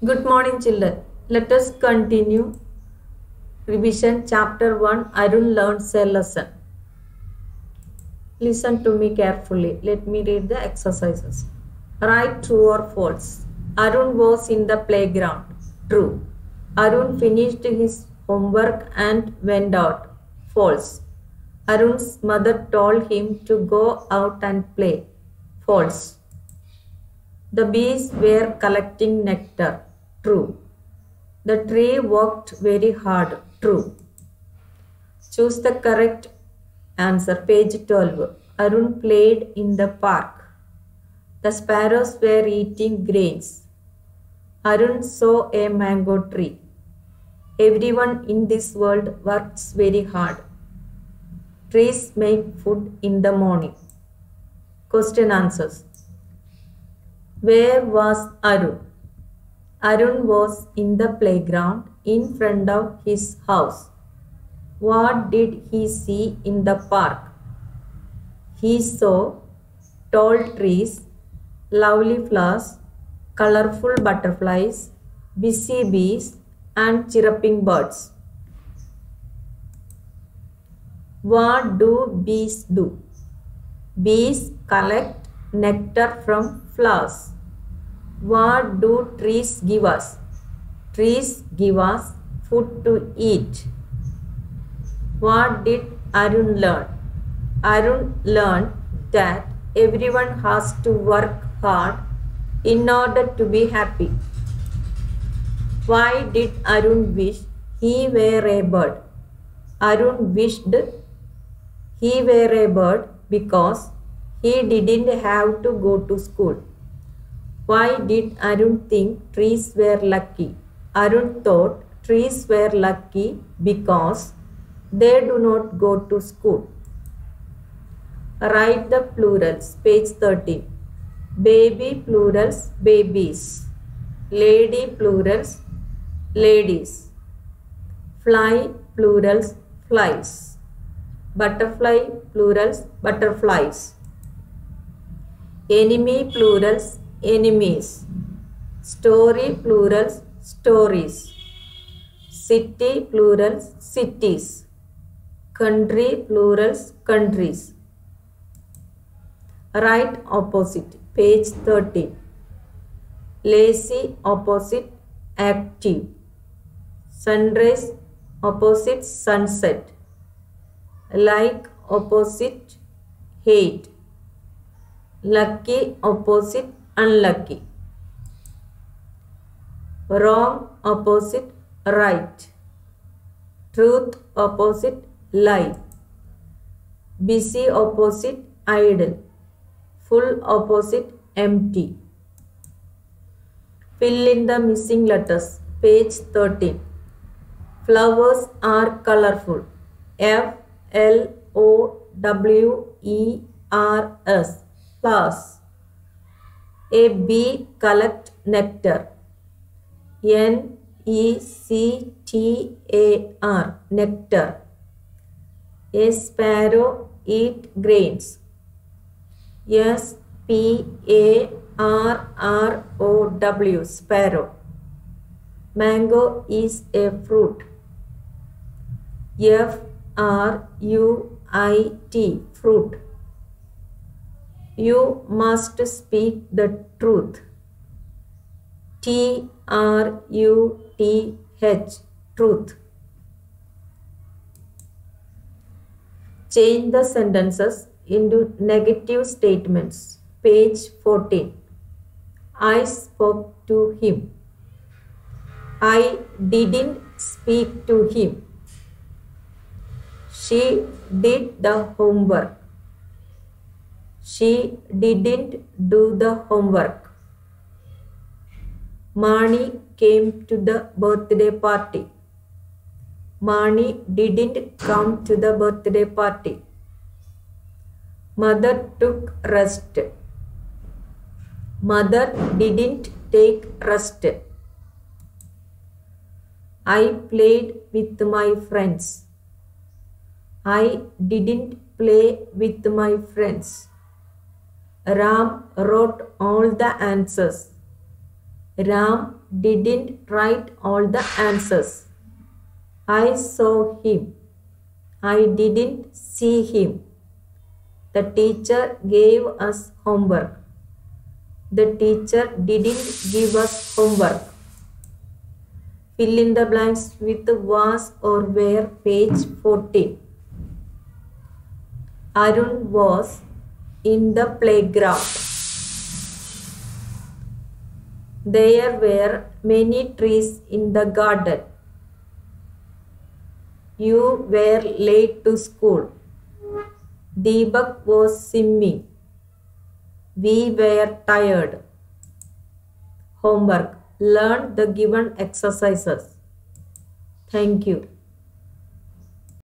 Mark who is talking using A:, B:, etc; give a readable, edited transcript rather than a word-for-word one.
A: Good morning, children. Let us continue revision chapter 1. Arun learns a lesson. Listen to me carefully. Let me read the exercises. Write true or false. Arun was in the playground. True. Arun finished his homework and went out. False. Arun's mother told him to go out and play. False. The bees were collecting nectar. True. The tree worked very hard. True. Choose the correct answer. Page 12. Arun played in the park. The sparrows were eating grains. Arun saw a mango tree. Everyone in this world works very hard. Trees make food in the morning. Question answers. Where was Arun? Arun was in the playground in front of his house. What did he see in the park? He saw tall trees, lovely flowers, colorful butterflies, busy bees, and chirping birds. What do bees do? Bees collect nectar from flowers. What do trees give us? Trees give us food to eat. What did Arun learn? Arun learned that everyone has to work hard in order to be happy. Why did Arun wish he were a bird? Arun wished he were a bird because he didn't have to go to school. Why did Arun think trees were lucky? Arun thought trees were lucky because they do not go to school. Write the plurals. Page 13. Baby plurals, babies. Lady plurals, ladies. Fly plurals, flies. Butterfly plurals, butterflies. Enemy plurals, enemies. Story plurals, stories. City plurals, cities. Country plurals, countries. Write opposite. Page 13. Lazy opposite active. Sunrise opposite sunset. Like opposite hate. Lucky opposite unlucky. Wrong opposite right. Truth opposite lie. Busy opposite idle. Full opposite empty. Fill in the missing letters. Page 13. Flowers are colorful. Flowers. Flowers. A bee collects nectar. Nectar. Nectar. A sparrow eats grains. Sparrow. Sparrow. Mango is a fruit. Fruit. Fruit. You must speak the truth. Truth. Truth. Change the sentences into negative statements. Page 14. I spoke to him. I didn't speak to him. She did the homework. She didn't do the homework. Mani came to the birthday party. Mani didn't come to the birthday party. Mother took rest. Mother didn't take rest. I played with my friends. I didn't play with my friends. Ram wrote all the answers. Ram didn't write all the answers. I saw him. I didn't see him. The teacher gave us homework. The teacher didn't give us homework. Fill in the blanks with was or were, page 14. Arun was in the playground. There were many trees in the garden. You were late to school. Deepak was swimming. We were tired. Homework. Learn the given exercises. Thank you.